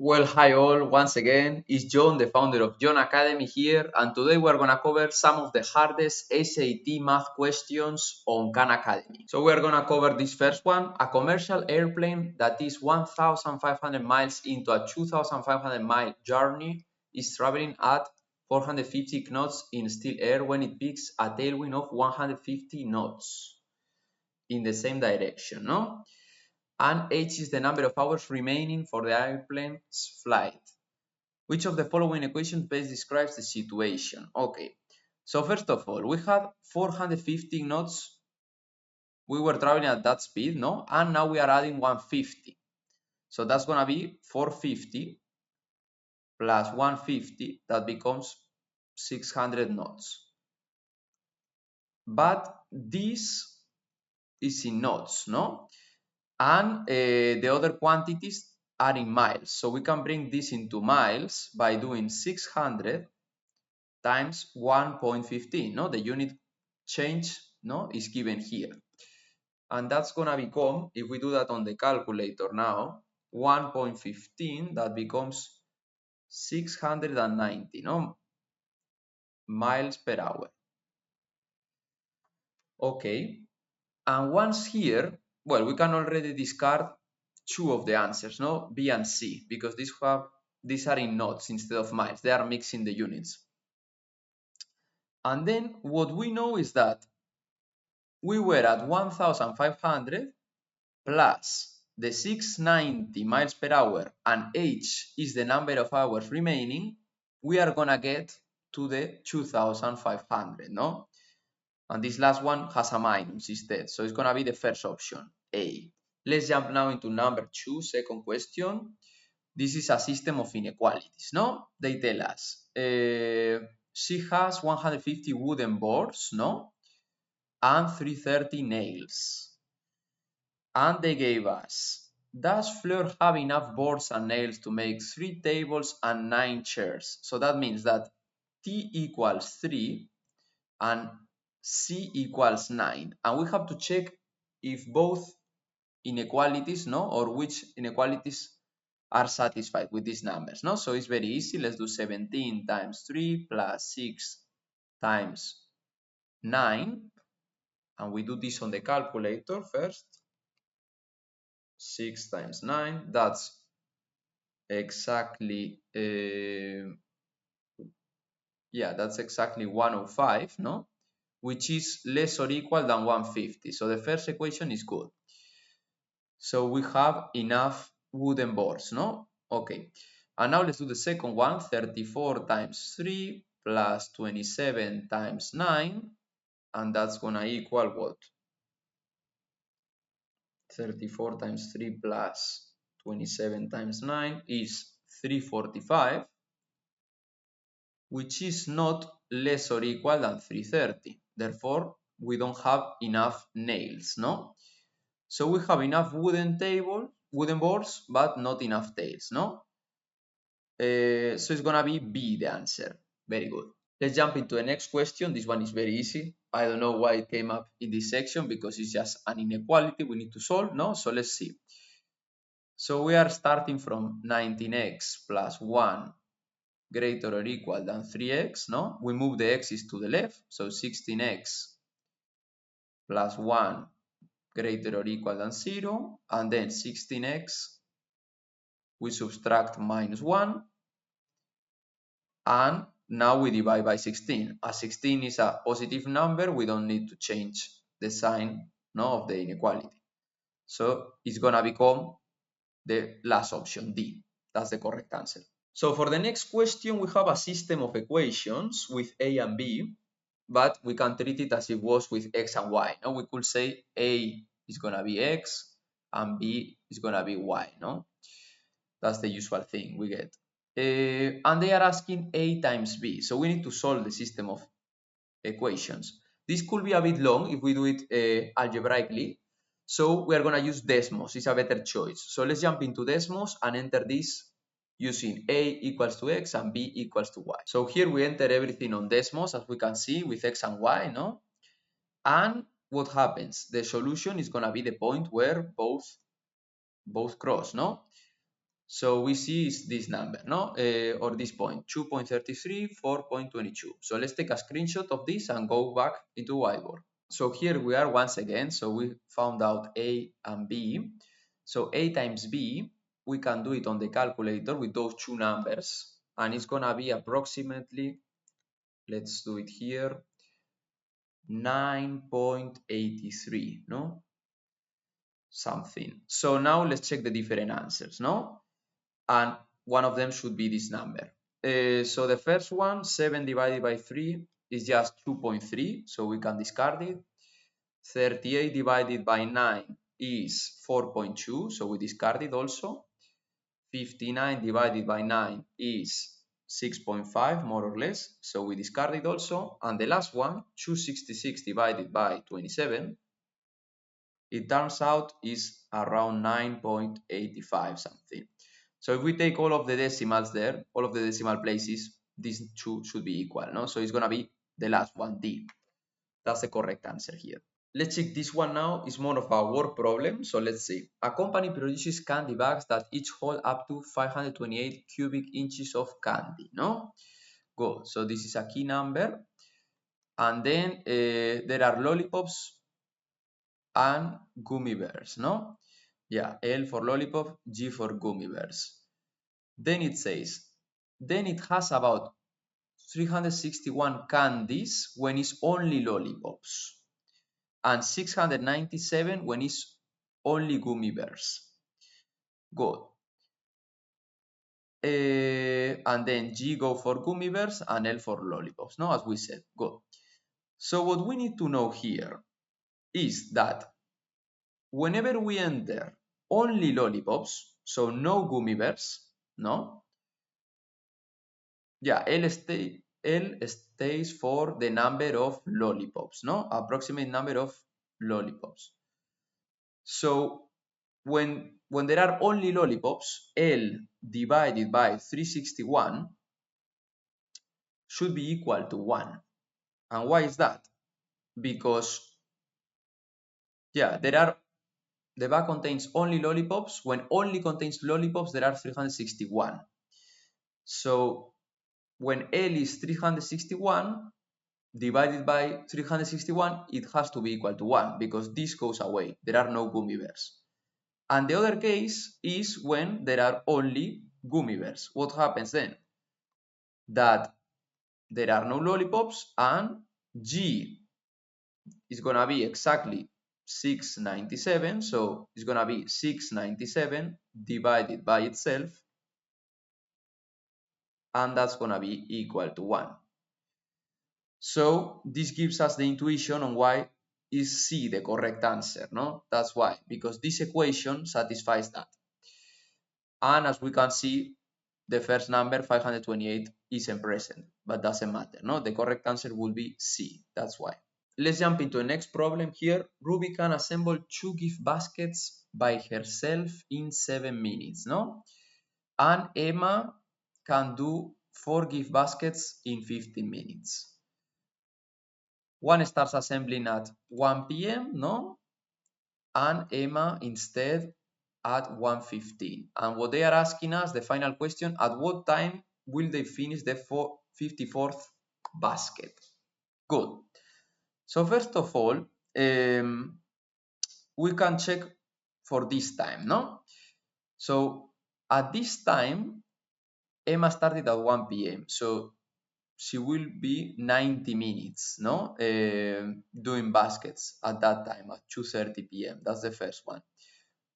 Well, hi all, once again, it's John, the founder of Khan Academy here, and today we're gonna cover some of the hardest SAT math questions on Khan Academy. So we're gonna cover this first one. A commercial airplane that is 1,500 miles into a 2,500 mile journey is traveling at 450 knots in still air when it picks a tailwind of 150 knots in the same direction, no? And h is the number of hours remaining for the airplane's flight. Which of the following equations best describes the situation? Okay, so first of all, we had 450 knots. We were traveling at that speed, no? And now we are adding 150. So that's going to be 450 plus 150. That becomes 600 knots. But this is in knots, no? And the other quantities are in miles. So we can bring this into miles by doing 600 times 1.15, no? The unit change, no, is given here. And that's gonna become, if we do that on the calculator now, 1.15, that becomes 690, no, miles per hour. Okay, and once here, well, we can already discard two of the answers, no, B and C, because these are in knots instead of miles. They are mixing the units. And then what we know is that we were at 1,500 plus the 690 miles per hour, and h is the number of hours remaining. We are gonna get to the 2,500, no? And this last one has a minus instead, so it's gonna be the first option, A. Let's jump now into number 2, second question. This is a system of inequalities, no? They tell us she has 150 wooden boards, no? And 330 nails. And they gave us, does Fleur have enough boards and nails to make 3 tables and 9 chairs? So that means that T equals 3 and C equals 9. And we have to check if both inequalities, no, or which inequalities are satisfied with these numbers, no? So it's very easy. Let's do 17 times 3 plus 6 times 9. And we do this on the calculator first. 6 times 9, that's exactly, that's exactly 105, no? Which is less or equal than 150. So the first equation is good. So we have enough wooden boards, no? Okay. And now let's do the second one, 34 times 3 plus 27 times 9. And that's going to equal what? 34 times 3 plus 27 times 9 is 345, which is not less or equal than 330. Therefore, we don't have enough nails, no? So we have enough wooden boards, but not enough tails, no? So it's gonna be B, the answer. Very good. Let's jump into the next question. This one is very easy. I don't know why it came up in this section because it's just an inequality we need to solve, no? So let's see. So we are starting from 19x plus 1 greater or equal than 3x, no? We move the x's to the left, so 16x plus 1 greater or equal than 0, and then 16x, we subtract minus 1, and now we divide by 16. As 16 is a positive number, we don't need to change the sign, no, of the inequality. So it's gonna become the last option, D. That's the correct answer. So for the next question, we have a system of equations with A and B, but we can treat it as it was with X and Y. No? We could say A is gonna be X and B is gonna be Y, no? That's the usual thing we get. And they are asking A times B. So we need to solve the system of equations. This could be a bit long if we do it algebraically. So we are gonna use Desmos, it's a better choice. So let's jump into Desmos and enter this using A equals to X and B equals to Y. So here we enter everything on Desmos, as we can see, with X and Y, no? And what happens? The solution is gonna be the point where both cross, no? So we see is this number, no? Or this point, 2.33, 4.22. So let's take a screenshot of this and go back into whiteboard. So here we are once again. So we found out A and B. So A times B, we can do it on the calculator with those two numbers. And it's gonna be approximately, let's do it here, 9.83, no? Something. So now let's check the different answers, no? And one of them should be this number. So the first one, 7 divided by 3, is just 2.3, so we can discard it. 38 divided by 9 is 4.2, so we discard it also. 59 divided by 9 is 6.5, more or less, so we discard it also. And the last one, 266 divided by 27, it turns out is around 9.85 something. So if we take all of the decimals there, all of the decimal places, these two should be equal, no? So it's gonna be the last one, D. That's the correct answer here. Let's check this one now. It's more of a word problem. So let's see. A company produces candy bags that each hold up to 528 cubic inches of candy, no? Good. So this is a key number. And then there are lollipops and gummy bears, no? Yeah, L for lollipop, G for gummy bears. Then it says, then it has about 361 candies when it's only lollipops, and 697 when it's only gummy bears. Good. And then G go for gummy bears and L for lollipops, no, as we said. Good. So what we need to know here is that whenever we enter only lollipops, so no gummy bears, no? Yeah, L stays for the number of lollipops, no? Approximate number of lollipops. So when there are only lollipops, L divided by 361 should be equal to 1. And why is that? Because, yeah, the bag contains only lollipops. When only contains lollipops, there are 361. So when L is 361 divided by 361, it has to be equal to 1 because this goes away. There are no gummy bears. And the other case is when there are only gummy bears. What happens then? That there are no lollipops and G is gonna be exactly 697. So it's gonna be 697 divided by itself, and that's gonna be equal to 1. So this gives us the intuition on why is C the correct answer, no? That's why, because this equation satisfies that. And as we can see, the first number, 528, isn't present, but doesn't matter, no? The correct answer will be C, that's why. Let's jump into the next problem here. Ruby can assemble 2 gift baskets by herself in 7 minutes, no? And Emma can do 4 gift baskets in 15 minutes. One starts assembling at 1 p.m., no? And Emma instead at 1:15. And what they are asking us, the final question, at what time will they finish the 54th basket? Good. So first of all, we can check for this time, no? So at this time, Emma started at 1 p.m. So she will be 90 minutes, no? Doing baskets at that time at 2:30 p.m. That's the first one.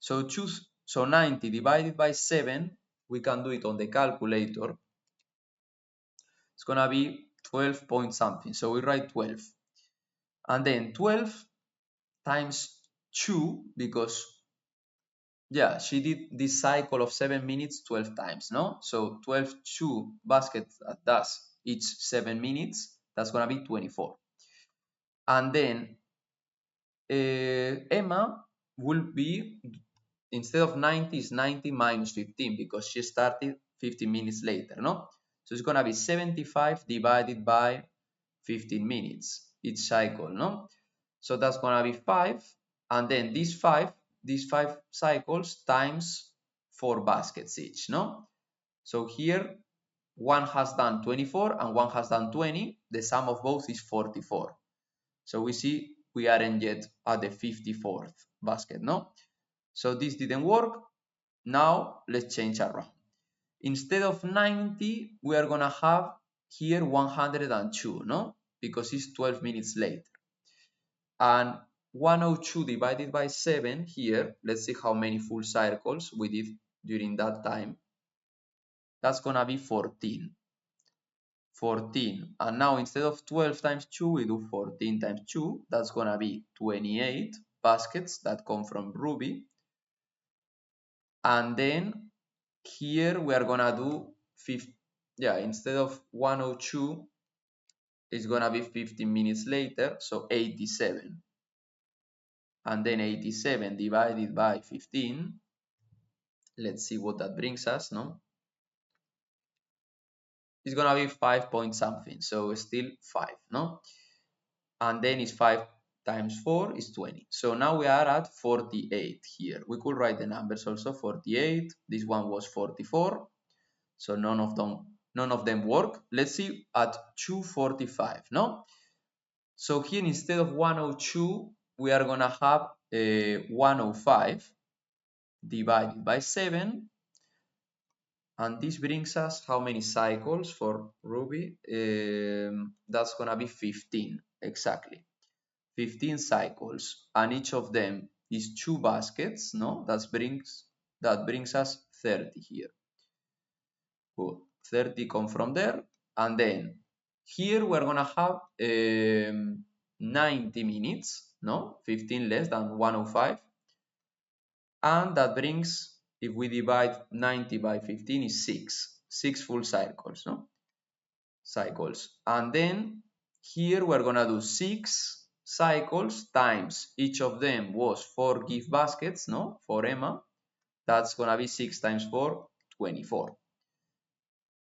So 90 divided by 7, we can do it on the calculator. It's gonna be 12 point something. So we write 12. And then 12 times 2, because yeah, she did this cycle of 7 minutes 12 times, no? So 12 2 baskets does each 7 minutes, that's gonna be 24. And then Emma will be, instead of 90, is 90 minus 15 because she started 15 minutes later, no? So it's gonna be 75 divided by 15 minutes each cycle, no? So that's gonna be 5, and then these five cycles times 4 baskets each, no? So here, one has done 24 and one has done 20. The sum of both is 44. So we see we aren't yet at the 54th basket, no? So this didn't work. Now let's change around. Instead of 90, we are gonna have here 102, no? Because it's 12 minutes later. And 102 divided by 7 here, let's see how many full circles we did during that time. That's gonna be 14. 14. And now instead of 12 times 2, we do 14 times 2. That's gonna be 28 baskets that come from Ruby. And then here we are gonna do 50. Yeah, instead of 102, it's gonna be 15 minutes later, so 87. And then 87 divided by 15. Let's see what that brings us, no? It's gonna be 5 point something, so still 5, no? And then it's 5 times 4 is 20. So now we are at 48 here. We could write the numbers also, 48. This one was 44. So none of them work. Let's see at 245, no? So here instead of 102, we are gonna have 105 divided by 7. And this brings us how many cycles for Ruby? That's gonna be 15, exactly. 15 cycles, and each of them is 2 baskets, no? That brings us 30 here. Good. 30 come from there, and then here we're gonna have 90 minutes, no? 15 less than 105, and that brings, if we divide 90 by 15, is 6 full cycles, no? Cycles. And then here we're gonna do 6 cycles times each of them was 4 gift baskets, no? For Emma. That's gonna be 6 times 4, 24.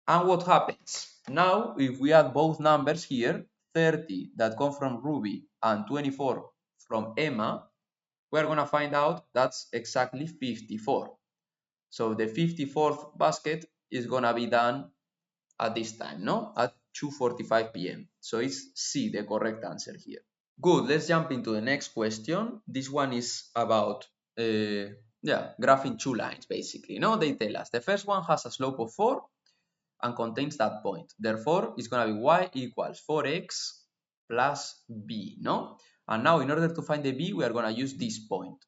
And what happens? Now, if we add both numbers here, 30 that come from Ruby and 24 from Emma, we're gonna find out that's exactly 54. So the 54th basket is gonna be done at this time, no? At 2:45 p.m. So it's C, the correct answer here. Good, let's jump into the next question. This one is about, graphing 2 lines, basically. No, they tell us the first one has a slope of 4 and contains that point. Therefore, it's going to be y equals 4x plus b, no? And now, in order to find the b, we are going to use this point.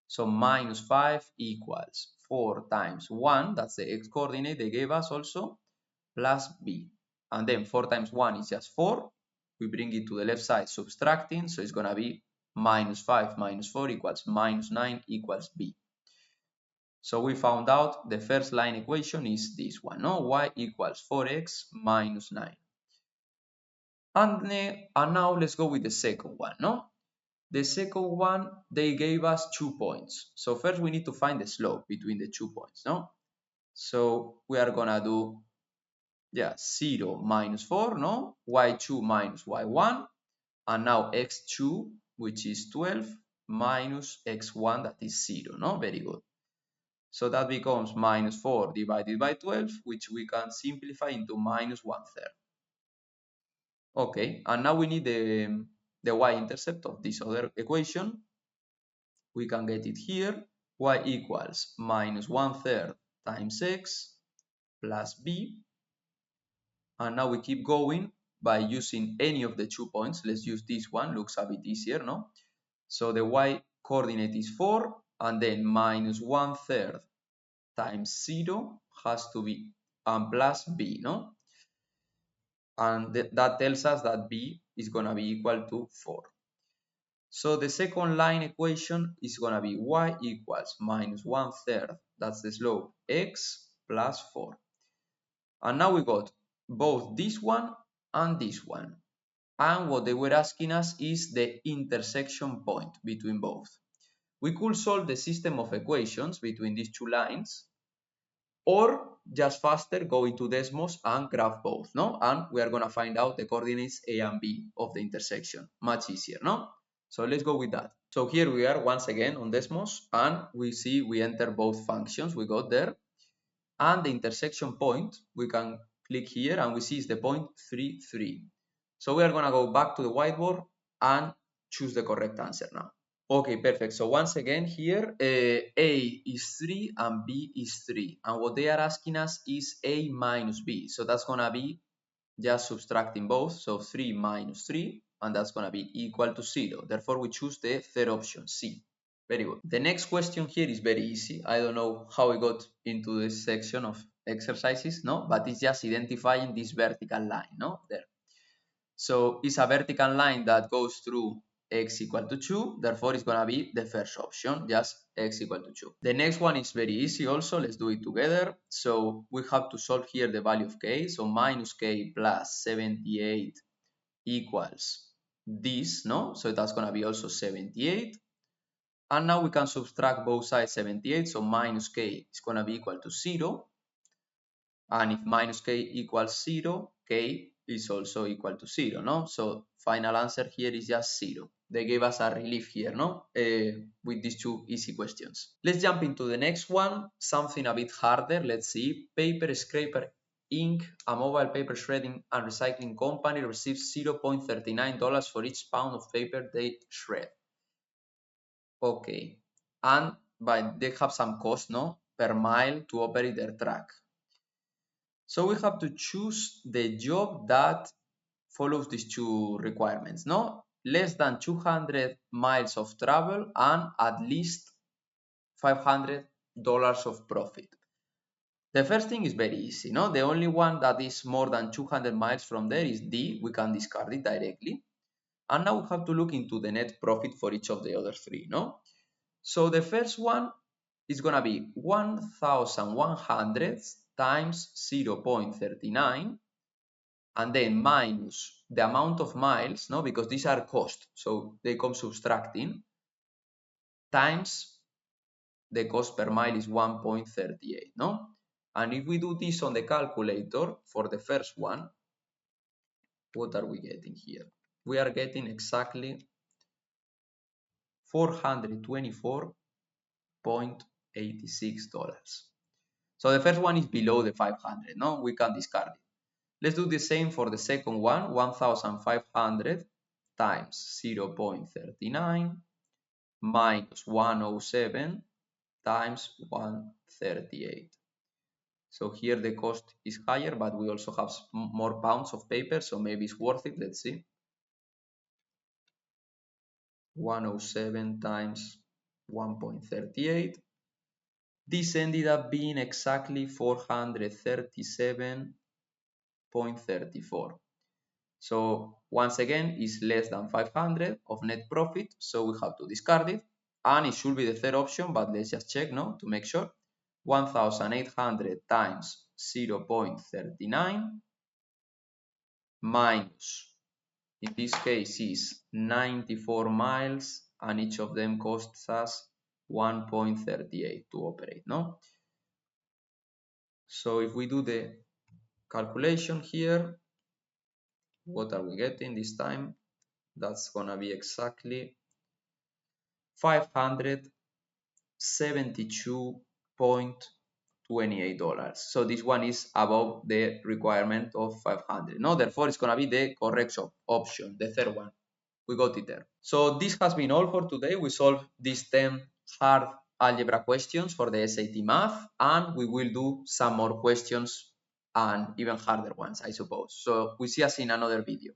So minus 5 equals 4 times 1, that's the x coordinate they gave us also, plus b. And then 4 times 1 is just 4. We bring it to the left side subtracting, so it's going to be minus 5 minus 4 equals minus 9 equals b. So we found out the first line equation is this one, no? Y equals 4x minus 9. And now let's go with the second one, no? The second one, they gave us 2 points. So first we need to find the slope between the 2 points, no? So we are gonna do, 0 minus 4, no? Y2 minus y1. And now x2, which is 12, minus x1, that is 0, no? Very good. So that becomes minus 4 divided by 12, which we can simplify into minus 1/3. Okay, and now we need the y-intercept of this other equation. We can get it here. Y equals minus 1/3 times x plus b. And now we keep going by using any of the 2 points. Let's use this one, looks a bit easier, no? So the y coordinate is 4, and then minus 1/3 times 0 has to be plus b, no? And that tells us that b is going to be equal to 4. So the second line equation is going to be y equals minus 1/3, that's the slope, x plus 4. And now we got both this one and this one. And what they were asking us is the intersection point between both. We could solve the system of equations between these 2 lines, or just faster go into Desmos and graph both, no? And we are gonna find out the coordinates A and B of the intersection, much easier, no? So let's go with that. So here we are once again on Desmos, and we see we enter both functions. We got there. And the intersection point, we can click here and we see is the point 3, 3. So we are going to go back to the whiteboard and choose the correct answer now. Okay, perfect. So once again here, A is 3 and B is 3. And what they are asking us is A minus B. So that's going to be just subtracting both. So 3 minus 3, and that's going to be equal to 0. Therefore, we choose the third option, C. Very good. The next question here is very easy. I don't know how we got into this section of exercises, no? But it's just identifying this vertical line, no? There. So it's a vertical line that goes through x equal to 2. Therefore, it's going to be the first option, just x equal to 2. The next one is very easy also. Let's do it together. So we have to solve here the value of k. So minus k plus 78 equals this, no? So that's going to be also 78. And now we can subtract both sides 78. So minus k is going to be equal to 0. And if minus k equals 0, k is also equal to 0, no? So final answer here is just 0. They gave us a relief here, no? With these two easy questions. Let's jump into the next one, something a bit harder. Let's see. Paper Scraper Inc., a mobile paper shredding and recycling company, receives $0.39 for each pound of paper they shred. Okay. And but they have some cost, no? Per mile to operate their truck. So we have to choose the job that follows these two requirements, no? Less than 200 miles of travel and at least $500 of profit. The first thing is very easy, no? The only one that is more than 200 miles from there is D. We can discard it directly. And now we have to look into the net profit for each of the other three, no? So the first one is going to be 1,100 times 0.39, and then minus the amount of miles, no, because these are cost, so they come subtracting, times the cost per mile is 1.38, no? And if we do this on the calculator for the first one, what are we getting here? We are getting exactly $424.86. So the first one is below the 500, no? We can discard it. Let's do the same for the second one, 1,500 times 0.39 minus 107 times 138. So here the cost is higher, but we also have more pounds of paper, so maybe it's worth it. Let's see. 107 times 1.38. This ended up being exactly 437.34. So once again, it's less than 500 of net profit, so we have to discard it. And it should be the third option, but let's just check, no, to make sure. 1,800 times 0.39 minus, in this case, is 94 miles, and each of them costs us 1.38 to operate, no? So if we do the calculation here, what are we getting this time? That's gonna be exactly $572.28. So this one is above the requirement of 500. No, therefore it's gonna be the correct option, the third one. We got it there. So this has been all for today. We solved these 10 hard algebra questions for the SAT math, and we will do some more questions and even harder ones, I suppose. So we see us in another video.